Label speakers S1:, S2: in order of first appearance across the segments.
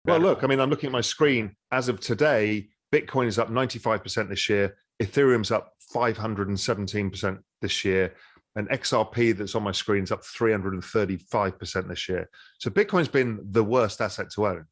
S1: Well, look, I mean, I'm looking at my screen. As of today, Bitcoin is up 95% this year. Ethereum's up 517% this year. And XRP that's on my screen is up 335% this year. So Bitcoin's been the worst asset to own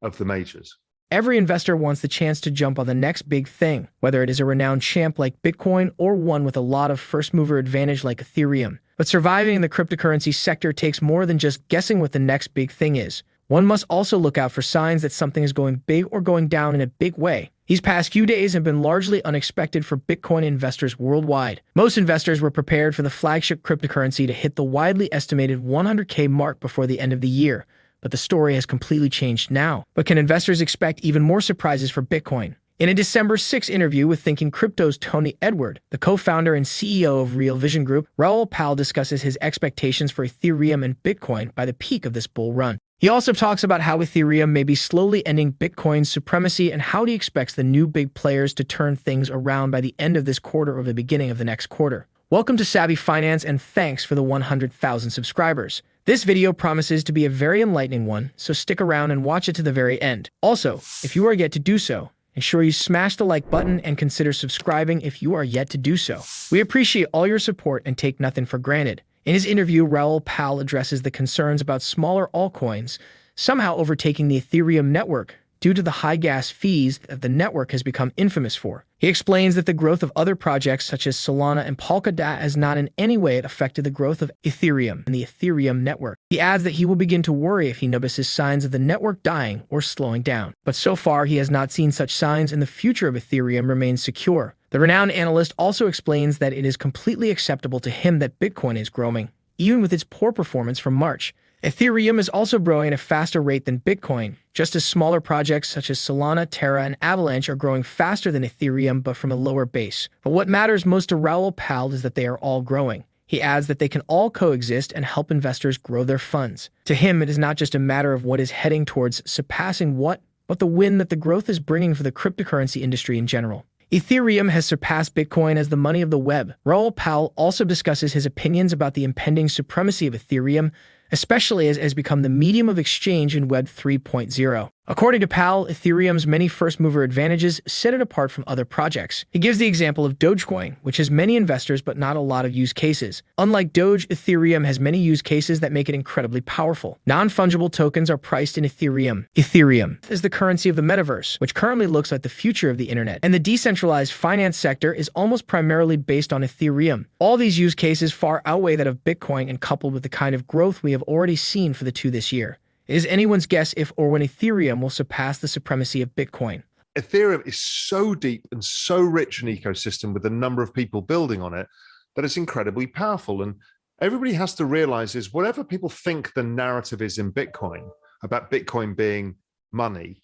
S1: of the majors.
S2: Every investor wants the chance to jump on the next big thing, whether it is a renowned champ like Bitcoin or one with a lot of first-mover advantage like Ethereum. But surviving in the cryptocurrency sector takes more than just guessing what the next big thing is. One must also look out for signs that something is going big or going down in a big way. These past few days have been largely unexpected for Bitcoin investors worldwide. Most investors were prepared for the flagship cryptocurrency to hit the widely estimated 100K mark before the end of the year. But the story has completely changed now. But can investors expect even more surprises for Bitcoin? In a December 6 interview with Thinking Crypto's Tony Edward, the co-founder and CEO of Real Vision Group, Raoul Pal discusses his expectations for Ethereum and Bitcoin by the peak of this bull run. He also talks about how Ethereum may be slowly ending Bitcoin's supremacy and how he expects the new big players to turn things around by the end of this quarter or the beginning of the next quarter. Welcome to Savvy Finance and thanks for the 100,000 subscribers. This video promises to be a very enlightening one, so stick around and watch it to the very end. Also, if you are yet to do so, ensure you smash the like button and consider subscribing if you are yet to do so. We appreciate all your support and take nothing for granted. In his interview, Raoul Pal addresses the concerns about smaller altcoins somehow overtaking the Ethereum network due to the high gas fees that the network has become infamous for. He explains that the growth of other projects such as Solana and Polkadot has not in any way affected the growth of Ethereum and the Ethereum network. He adds that he will begin to worry if he notices signs of the network dying or slowing down. But so far, he has not seen such signs and the future of Ethereum remains secure. The renowned analyst also explains that it is completely acceptable to him that Bitcoin is growing, even with its poor performance from March. Ethereum is also growing at a faster rate than Bitcoin, just as smaller projects such as Solana, Terra, and Avalanche are growing faster than Ethereum but from a lower base. But what matters most to Raoul Pal is that they are all growing. He adds that they can all coexist and help investors grow their funds. To him, it is not just a matter of what is heading towards surpassing what, but the win that the growth is bringing for the cryptocurrency industry in general. Ethereum has surpassed Bitcoin as the money of the web. Raoul Pal also discusses his opinions about the impending supremacy of Ethereum, especially as it has become the medium of exchange in Web 3.0. According to Pal, Ethereum's many first-mover advantages set it apart from other projects. He gives the example of Dogecoin, which has many investors but not a lot of use cases. Unlike Doge, Ethereum has many use cases that make it incredibly powerful. Non-fungible tokens are priced in Ethereum. Ethereum is the currency of the Metaverse, which currently looks like the future of the internet. And the decentralized finance sector is almost primarily based on Ethereum. All these use cases far outweigh that of Bitcoin and coupled with the kind of growth we have already seen for the two this year. It is anyone's guess if or when Ethereum will surpass the supremacy of Bitcoin.
S1: Ethereum is so deep and so rich an ecosystem with the number of people building on it that it's incredibly powerful. And everybody has to realize is whatever people think the narrative is in Bitcoin about Bitcoin being money,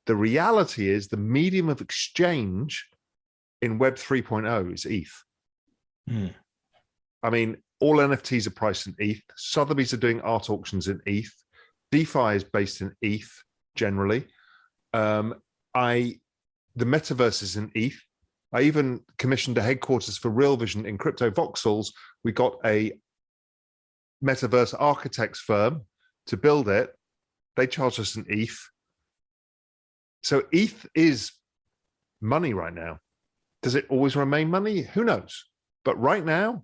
S1: the reality is the medium of exchange in Web 3.0 is ETH. I mean, all NFTs are priced in ETH. Sotheby's are doing art auctions in ETH. DeFi is based in ETH generally. The Metaverse is in ETH. I even commissioned a headquarters for Real Vision in Crypto Voxels. We got a Metaverse architects firm to build it. They charge us in ETH. So ETH is money right now. Does it always remain money? Who knows? But right now,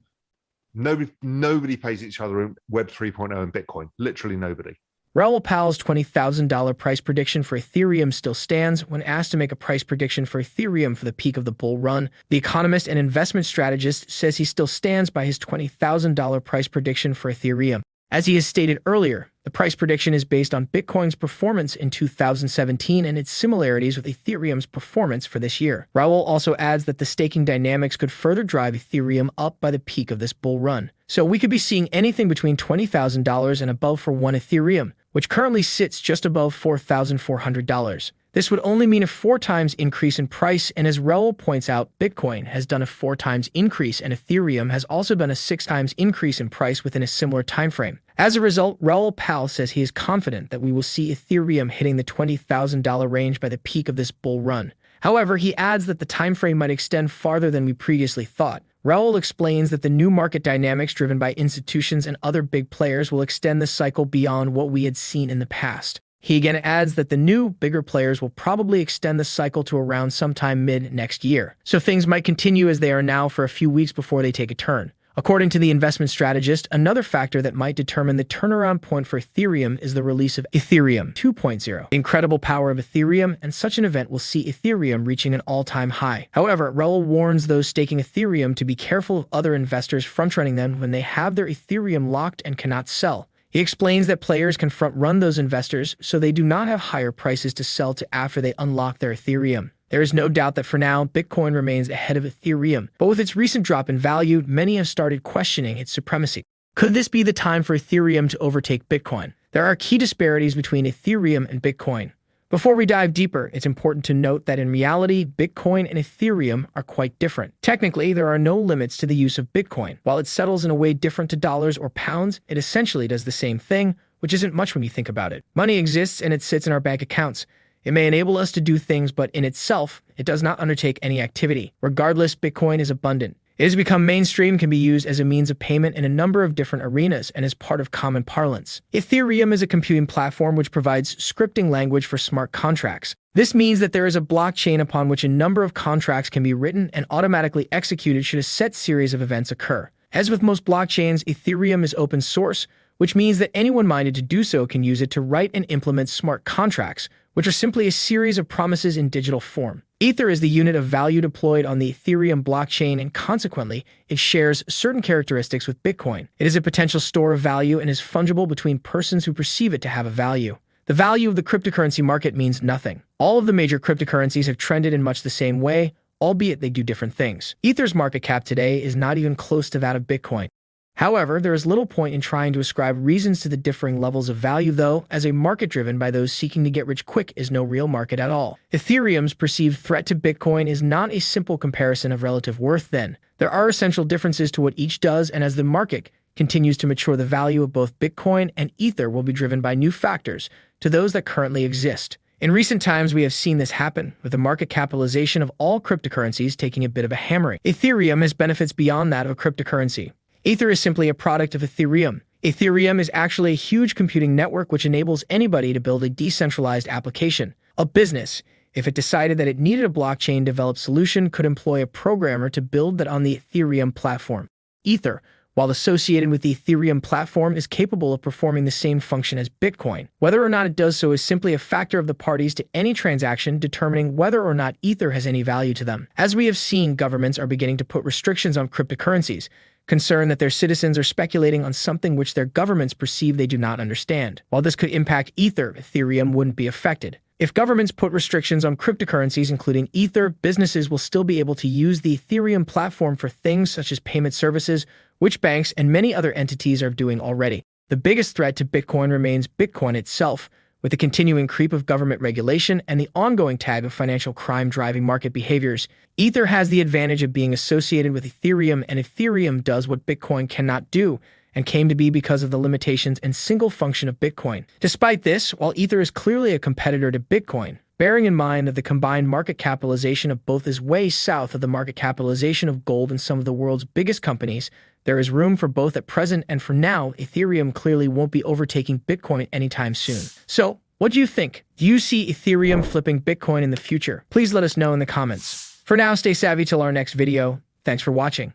S1: nobody pays each other in Web 3.0 and Bitcoin. Literally nobody.
S2: Raoul Pal's $20,000 price prediction for Ethereum still stands. When asked to make a price prediction for Ethereum for the peak of the bull run, the economist and investment strategist says he still stands by his $20,000 price prediction for Ethereum. As he has stated earlier, the price prediction is based on Bitcoin's performance in 2017 and its similarities with Ethereum's performance for this year. Raoul also adds that the staking dynamics could further drive Ethereum up by the peak of this bull run. So we could be seeing anything between $20,000 and above for one Ethereum, which currently sits just above $4,400. This would only mean a 4 times increase in price, and as Raoul points out, Bitcoin has done a 4 times increase and Ethereum has also done a 6 times increase in price within a similar time frame. As a result, Raoul Pal says he is confident that we will see Ethereum hitting the $20,000 range by the peak of this bull run. However, he adds that the time frame might extend farther than we previously thought. Raoul explains that the new market dynamics driven by institutions and other big players will extend the cycle beyond what we had seen in the past. He again adds that the new, bigger players will probably extend the cycle to around sometime mid-next year, so things might continue as they are now for a few weeks before they take a turn. According to the investment strategist, another factor that might determine the turnaround point for Ethereum is the release of Ethereum 2.0. The incredible power of Ethereum, and such an event will see Ethereum reaching an all-time high. However, Raoul warns those staking Ethereum to be careful of other investors front-running them when they have their Ethereum locked and cannot sell. He explains that players can front-run those investors so they do not have higher prices to sell to after they unlock their Ethereum. There is no doubt that for now, Bitcoin remains ahead of Ethereum, but with its recent drop in value, many have started questioning its supremacy. Could this be the time for Ethereum to overtake Bitcoin? There are key disparities between Ethereum and Bitcoin. Before we dive deeper, it's important to note that in reality, Bitcoin and Ethereum are quite different. Technically, there are no limits to the use of Bitcoin. While it settles in a way different to dollars or pounds, it essentially does the same thing, which isn't much when you think about it. Money exists and it sits in our bank accounts. It may enable us to do things, but in itself, it does not undertake any activity. Regardless, Bitcoin is abundant. It has become mainstream, can be used as a means of payment in a number of different arenas, and is part of common parlance. Ethereum is a computing platform which provides scripting language for smart contracts. This means that there is a blockchain upon which a number of contracts can be written and automatically executed should a set series of events occur. As with most blockchains, Ethereum is open source, which means that anyone minded to do so can use it to write and implement smart contracts, which are simply a series of promises in digital form. Ether is the unit of value deployed on the Ethereum blockchain, and consequently, it shares certain characteristics with Bitcoin. It is a potential store of value and is fungible between persons who perceive it to have a value. The value of the cryptocurrency market means nothing. All of the major cryptocurrencies have trended in much the same way, albeit they do different things. Ether's market cap today is not even close to that of Bitcoin. However, there is little point in trying to ascribe reasons to the differing levels of value, though, as a market driven by those seeking to get rich quick is no real market at all. Ethereum's perceived threat to Bitcoin is not a simple comparison of relative worth then. There are essential differences to what each does, and as the market continues to mature, the value of both Bitcoin and Ether will be driven by new factors to those that currently exist. In recent times, we have seen this happen, with the market capitalization of all cryptocurrencies taking a bit of a hammering. Ethereum has benefits beyond that of a cryptocurrency. Ether is simply a product of Ethereum. Ethereum is actually a huge computing network which enables anybody to build a decentralized application. A business, if it decided that it needed a blockchain-developed solution, could employ a programmer to build that on the Ethereum platform. Ether, while associated with the Ethereum platform, is capable of performing the same function as Bitcoin. Whether or not it does so is simply a factor of the parties to any transaction determining whether or not Ether has any value to them. As we have seen, governments are beginning to put restrictions on cryptocurrencies, concerned that their citizens are speculating on something which their governments perceive they do not understand. While this could impact Ether, Ethereum wouldn't be affected. If governments put restrictions on cryptocurrencies, including Ether, businesses will still be able to use the Ethereum platform for things such as payment services, which banks and many other entities are doing already. The biggest threat to Bitcoin remains Bitcoin itself, with the continuing creep of government regulation and the ongoing tag of financial crime driving market behaviors. Ether has the advantage of being associated with Ethereum, and Ethereum does what Bitcoin cannot do, and came to be because of the limitations and single function of Bitcoin. Despite this, while Ether is clearly a competitor to Bitcoin, bearing in mind that the combined market capitalization of both is way south of the market capitalization of gold and some of the world's biggest companies, there is room for both at present, and for now, Ethereum clearly won't be overtaking Bitcoin anytime soon. So, what do you think? Do you see Ethereum flipping Bitcoin in the future? Please let us know in the comments. For now, stay savvy till our next video. Thanks for watching.